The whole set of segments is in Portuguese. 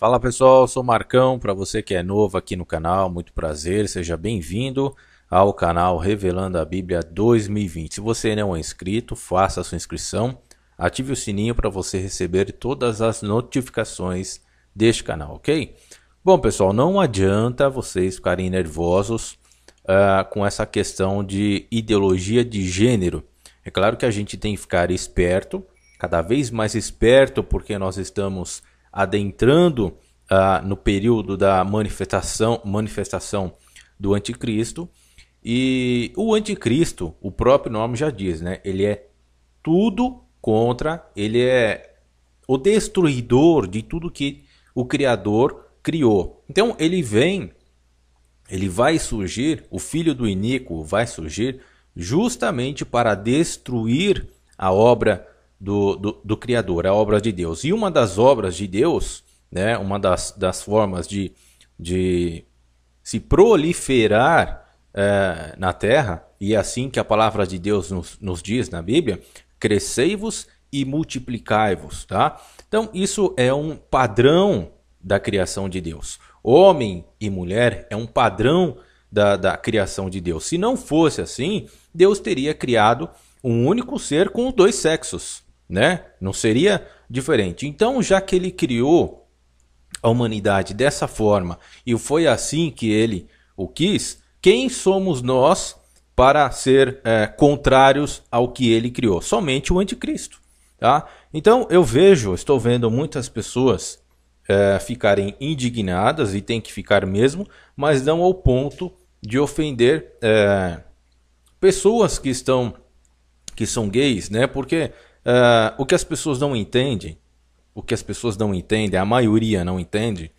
Fala pessoal, eu sou o Marcão, para você que é novo aqui no canal, muito prazer, seja bem-vindo ao canal Revelando a Bíblia 2020. Se você não é inscrito, faça a sua inscrição, ative o sininho para você receber todas as notificações deste canal, ok? Bom pessoal, não adianta vocês ficarem nervosos com essa questão de ideologia de gênero. É claro que a gente tem que ficar esperto, cada vez mais esperto, porque nós estamos adentrando no período da manifestação do anticristo. E o anticristo, o próprio nome já diz, né? Ele é tudo contra, ele é o destruidor de tudo que o Criador criou. Então ele vai surgir, o filho do iníquo vai surgir justamente para destruir a obra do Criador, a obra de Deus. E uma das obras de Deus, né, uma das formas de se proliferar na terra, e é assim que a palavra de Deus nos diz na Bíblia, crescei-vos e multiplicai-vos. Tá? Então isso é um padrão da criação de Deus. Homem e mulher é um padrão da criação de Deus. Se não fosse assim, Deus teria criado um único ser com dois sexos, né? Não seria diferente. Então, já que ele criou a humanidade dessa forma e foi assim que ele o quis, quem somos nós para ser contrários ao que ele criou? Somente o anticristo. Tá? Então, estou vendo muitas pessoas ficarem indignadas, e tem que ficar mesmo, mas não ao ponto de ofender pessoas que são gays, né? Porque o que as pessoas não entendem, a maioria não entende,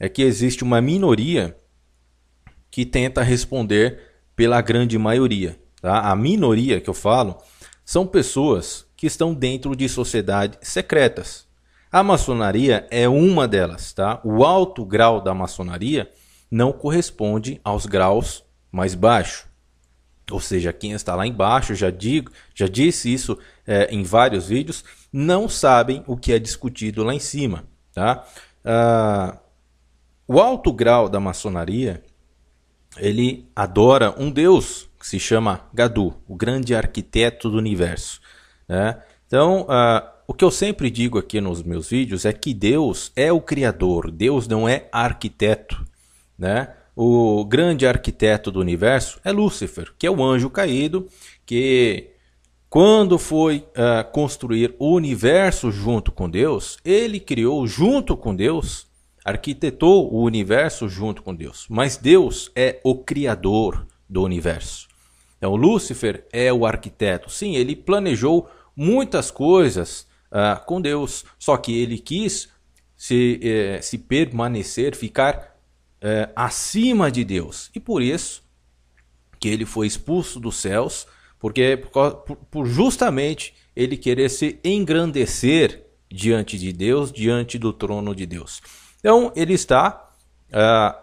é que existe uma minoria que tenta responder pela grande maioria. Tá? A minoria que eu falo são pessoas que estão dentro de sociedades secretas. A maçonaria é uma delas. Tá? O alto grau da maçonaria não corresponde aos graus mais baixos. Ou seja, quem está lá embaixo, já disse isso em vários vídeos, não sabem o que é discutido lá em cima. Tá? O alto grau da maçonaria, ele adora um deus que se chama Gadu, o grande arquiteto do universo. Né? Então, o que eu sempre digo aqui nos meus vídeos é que Deus é o Criador, Deus não é arquiteto. Né? O grande arquiteto do universo é Lúcifer, que é o anjo caído, que quando foi construir o universo junto com Deus, ele criou junto com Deus, arquitetou o universo junto com Deus. Mas Deus é o criador do universo. Então Lúcifer é o arquiteto. Sim, ele planejou muitas coisas com Deus, só que ele quis se permanecer, ficar acima de Deus. E por isso que ele foi expulso dos céus, porque por justamente ele querer se engrandecer diante de Deus, diante do trono de Deus. Então ele está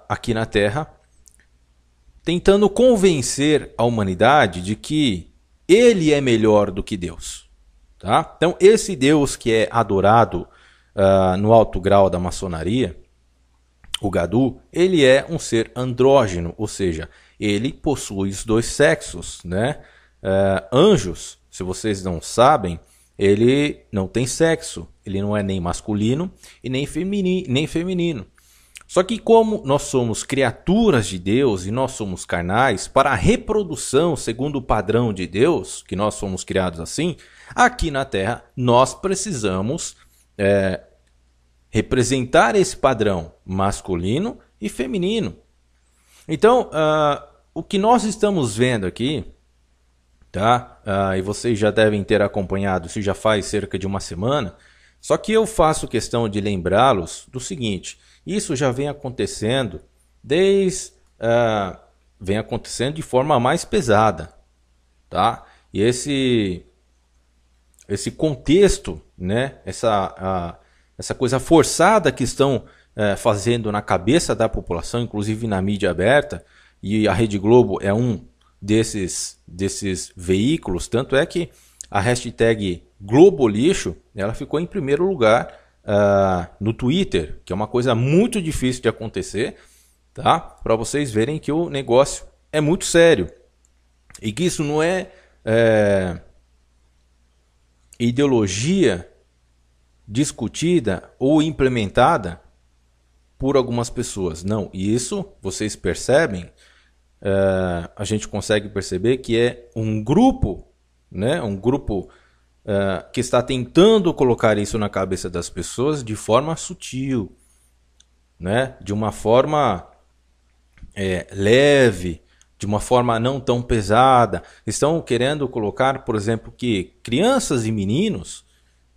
aqui na Terra tentando convencer a humanidade de que ele é melhor do que Deus. Tá? Então esse Deus que é adorado no alto grau da maçonaria, o Gadu, ele é um ser andrógeno, ou seja, ele possui os dois sexos. Né? Anjos, se vocês não sabem, ele não tem sexo, ele não é nem masculino e nem feminino. Só que como nós somos criaturas de Deus e nós somos carnais, para a reprodução segundo o padrão de Deus, que nós somos criados assim, aqui na Terra nós precisamos representar esse padrão masculino e feminino. Então, o que nós estamos vendo aqui, tá? E vocês já devem ter acompanhado, isso já faz cerca de uma semana, só que eu faço questão de lembrá-los do seguinte: isso já vem acontecendo vem acontecendo de forma mais pesada, tá? E esse contexto, né? Essa coisa forçada que estão fazendo na cabeça da população, inclusive na mídia aberta, e a Rede Globo é um desses veículos, tanto é que a hashtag Globolixo, ela ficou em primeiro lugar no Twitter, que é uma coisa muito difícil de acontecer, tá? Para vocês verem que o negócio é muito sério e que isso não é ideologia discutida ou implementada por algumas pessoas. Não, e isso vocês percebem, a gente consegue perceber que é um grupo, né? Um grupo que está tentando colocar isso na cabeça das pessoas de forma sutil, né? De uma forma leve, de uma forma não tão pesada. Estão querendo colocar, por exemplo, que crianças e meninos,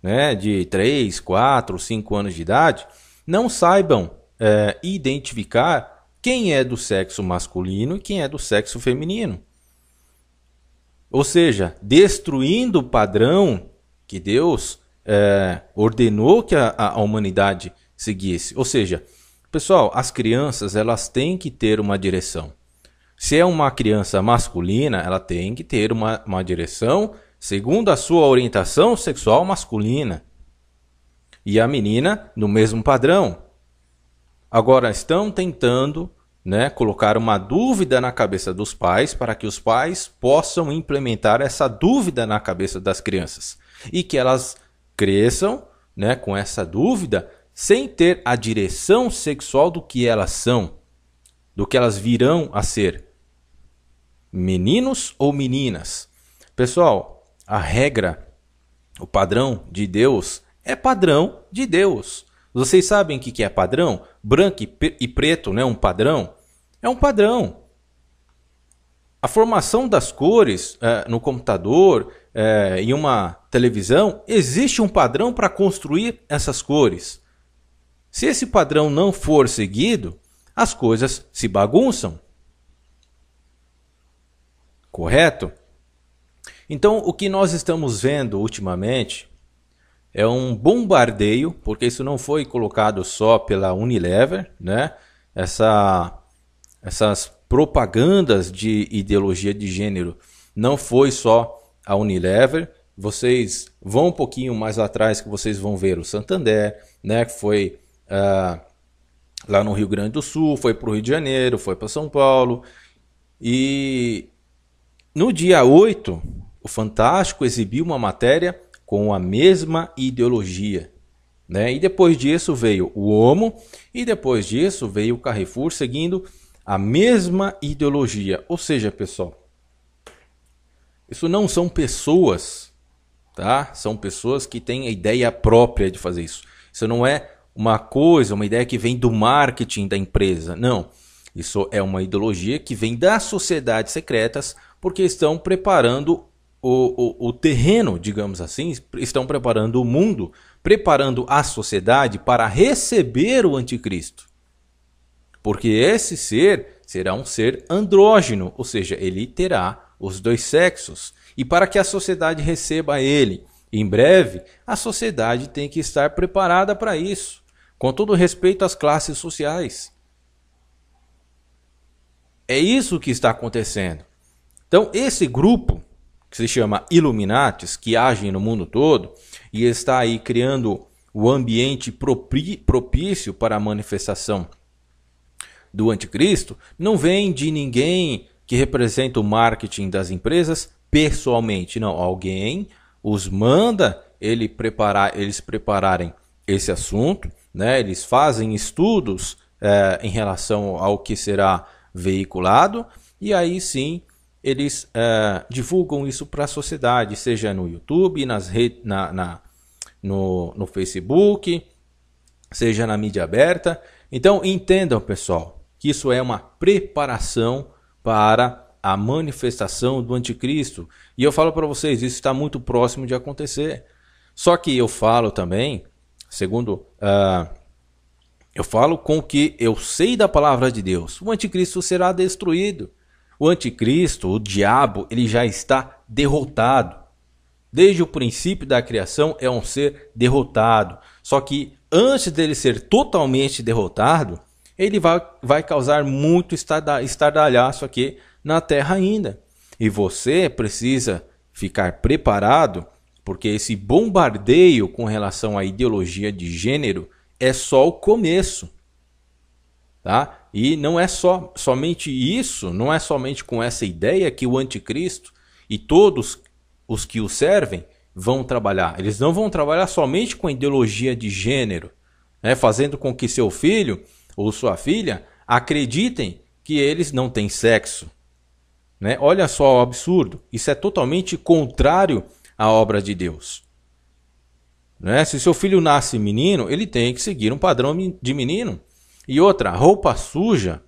né, de 3, 4, 5 anos de idade não saibam identificar quem é do sexo masculino e quem é do sexo feminino. Ou seja, destruindo o padrão que Deus ordenou que a humanidade seguisse. Ou seja, pessoal, as crianças elas têm que ter uma direção. Se é uma criança masculina, ela tem que ter uma direção segundo a sua orientação sexual masculina. E a menina no mesmo padrão. Agora estão tentando, né, colocar uma dúvida na cabeça dos pais para que os pais possam implementar essa dúvida na cabeça das crianças. E que elas cresçam, né, com essa dúvida sem ter a direção sexual do que elas são, do que elas virão a ser. Meninos ou meninas? Pessoal, a regra, o padrão de Deus é padrão de Deus. Vocês sabem o que é padrão? Branco e preto, né? Um padrão? É um padrão. A formação das cores no computador, em uma televisão, existe um padrão para construir essas cores. Se esse padrão não for seguido, as coisas se bagunçam. Correto? Então, o que nós estamos vendo ultimamente é um bombardeio, porque isso não foi colocado só pela Unilever, né? Essas propagandas de ideologia de gênero não foi só a Unilever. Vocês vão um pouquinho mais atrás que vocês vão ver o Santander, né? Que foi lá no Rio Grande do Sul, foi para o Rio de Janeiro, foi para São Paulo. E no dia 8, o Fantástico exibiu uma matéria com a mesma ideologia, né? E depois disso veio o Omo e depois disso veio o Carrefour seguindo a mesma ideologia. Ou seja, pessoal, isso não são pessoas, tá? São pessoas que têm a ideia própria de fazer isso. Isso não é uma ideia que vem do marketing da empresa. Não, isso é uma ideologia que vem das sociedades secretas porque estão preparando o terreno, digamos assim, estão preparando o mundo, preparando a sociedade para receber o anticristo. Porque esse ser será um ser andrógeno, ou seja, ele terá os dois sexos. E para que a sociedade receba ele em breve, a sociedade tem que estar preparada para isso, com todo respeito às classes sociais. É isso que está acontecendo. Então, esse grupo, que se chama Illuminatis, que agem no mundo todo e está aí criando o ambiente propício para a manifestação do anticristo, não vem de ninguém que representa o marketing das empresas pessoalmente. Não, alguém os manda eles prepararem esse assunto, né? Eles fazem estudos em relação ao que será veiculado e aí sim eles divulgam isso para a sociedade, seja no YouTube, no Facebook, seja na mídia aberta. Então entendam, pessoal, que isso é uma preparação para a manifestação do anticristo. E eu falo para vocês, isso está muito próximo de acontecer. Só que eu falo também, eu falo com o que eu sei da palavra de Deus. O anticristo será destruído. O anticristo, o diabo, ele já está derrotado. Desde o princípio da criação é um ser derrotado. Só que antes dele ser totalmente derrotado, ele vai causar muito estardalhaço aqui na terra ainda. E você precisa ficar preparado porque esse bombardeio com relação à ideologia de gênero é só o começo. Tá? E não é somente isso, não é somente com essa ideia que o anticristo e todos os que o servem vão trabalhar. Eles não vão trabalhar somente com a ideologia de gênero, né? Fazendo com que seu filho ou sua filha acreditem que eles não têm sexo. Né? Olha só o absurdo. Isso é totalmente contrário à obra de Deus. Né? Se seu filho nasce menino, ele tem que seguir um padrão de menino. E outra, roupa suja.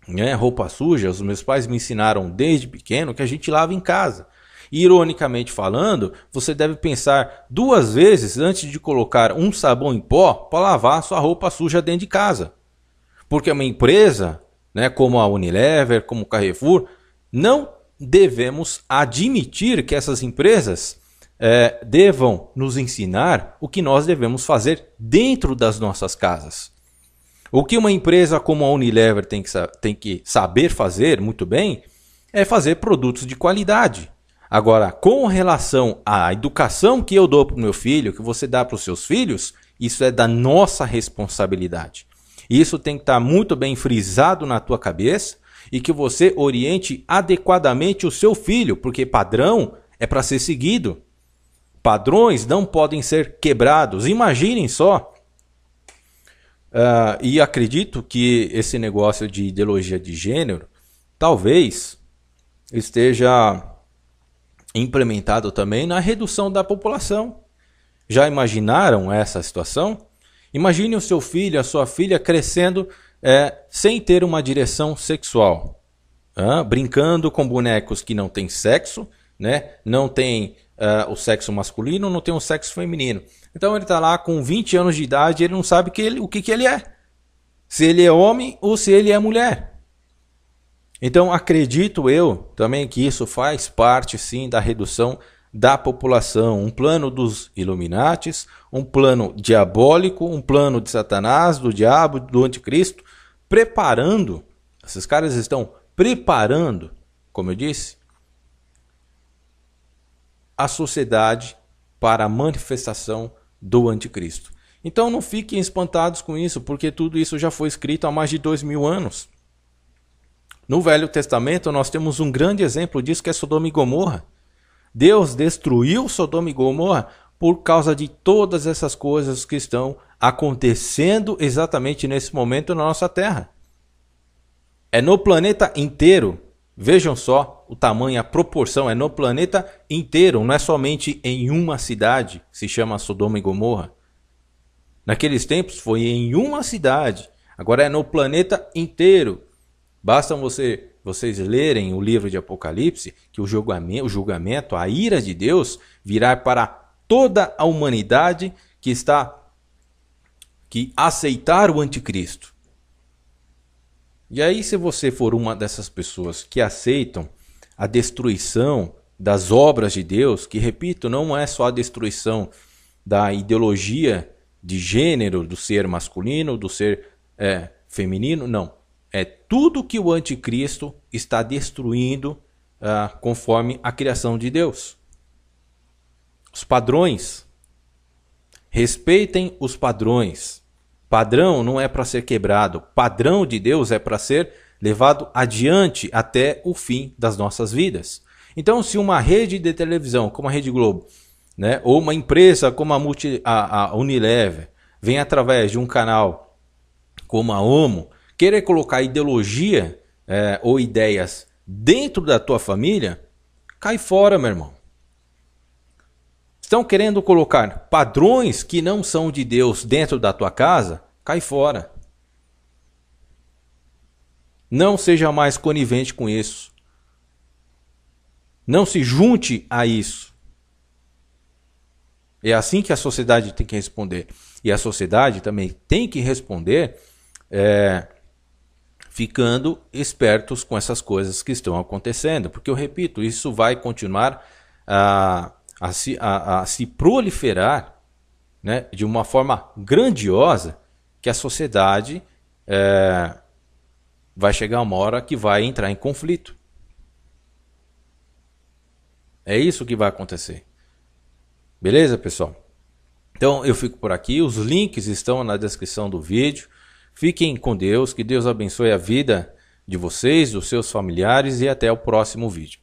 Né? Roupa suja, os meus pais me ensinaram desde pequeno que a gente lava em casa. Ironicamente falando, você deve pensar 2 vezes antes de colocar um sabão em pó para lavar sua roupa suja dentro de casa. Porque uma empresa, né, como a Unilever, como o Carrefour, não devemos admitir que essas empresas devam nos ensinar o que nós devemos fazer dentro das nossas casas. O que uma empresa como a Unilever tem que saber fazer muito bem é fazer produtos de qualidade. Agora, com relação à educação que eu dou para o meu filho, que você dá para os seus filhos, isso é da nossa responsabilidade. Isso tem que estar muito bem frisado na tua cabeça e que você oriente adequadamente o seu filho, porque padrão é para ser seguido. Padrões não podem ser quebrados. Imaginem só. E acredito que esse negócio de ideologia de gênero talvez esteja implementado também na redução da população. Já imaginaram essa situação? Imagine o seu filho, a sua filha crescendo sem ter uma direção sexual, brincando com bonecos que não têm sexo, né? Não tem o sexo masculino, não tem o sexo feminino. Então ele está lá com 20 anos de idade, ele não sabe o que ele é. Se ele é homem ou se ele é mulher. Então acredito eu também que isso faz parte sim da redução da população. Um plano dos Illuminatis, um plano diabólico, um plano de Satanás, do diabo, do anticristo, preparando, esses caras estão preparando, como eu disse, a sociedade para a manifestação do anticristo. Então não fiquem espantados com isso, porque tudo isso já foi escrito há mais de 2000 anos. No Velho Testamento nós temos um grande exemplo disso, que é Sodoma e Gomorra. Deus destruiu Sodoma e Gomorra por causa de todas essas coisas que estão acontecendo exatamente nesse momento na nossa Terra. É no planeta inteiro. Vejam só o tamanho, a proporção. É no planeta inteiro, não é somente em uma cidade que se chama Sodoma e Gomorra. Naqueles tempos foi em uma cidade. Agora é no planeta inteiro. Basta vocês lerem o livro de Apocalipse, que o julgamento, a ira de Deus virá para toda a humanidade que aceitar o anticristo. E aí, se você for uma dessas pessoas que aceitam a destruição das obras de Deus, que, repito, não é só a destruição da ideologia de gênero, do ser masculino, do ser feminino, não. É tudo que o anticristo está destruindo conforme a criação de Deus. Os padrões. Respeitem os padrões. Padrão não é para ser quebrado. Padrão de Deus é para ser levado adiante até o fim das nossas vidas. Então, se uma rede de televisão como a Rede Globo, né, ou uma empresa como a Unilever, vem através de um canal como a Omo, querer colocar ideologia ou ideias dentro da tua família, cai fora, meu irmão. Estão querendo colocar padrões que não são de Deus dentro da tua casa, cai fora. Não seja mais conivente com isso. Não se junte a isso. É assim que a sociedade tem que responder. E a sociedade também tem que responder ficando espertos com essas coisas que estão acontecendo. Porque eu repito, isso vai continuar a se proliferar, né, de uma forma grandiosa, que a sociedade vai chegar uma hora que vai entrar em conflito. É isso que vai acontecer. Beleza, pessoal? Então eu fico por aqui, os links estão na descrição do vídeo. Fiquem com Deus, que Deus abençoe a vida de vocês, dos seus familiares e até o próximo vídeo.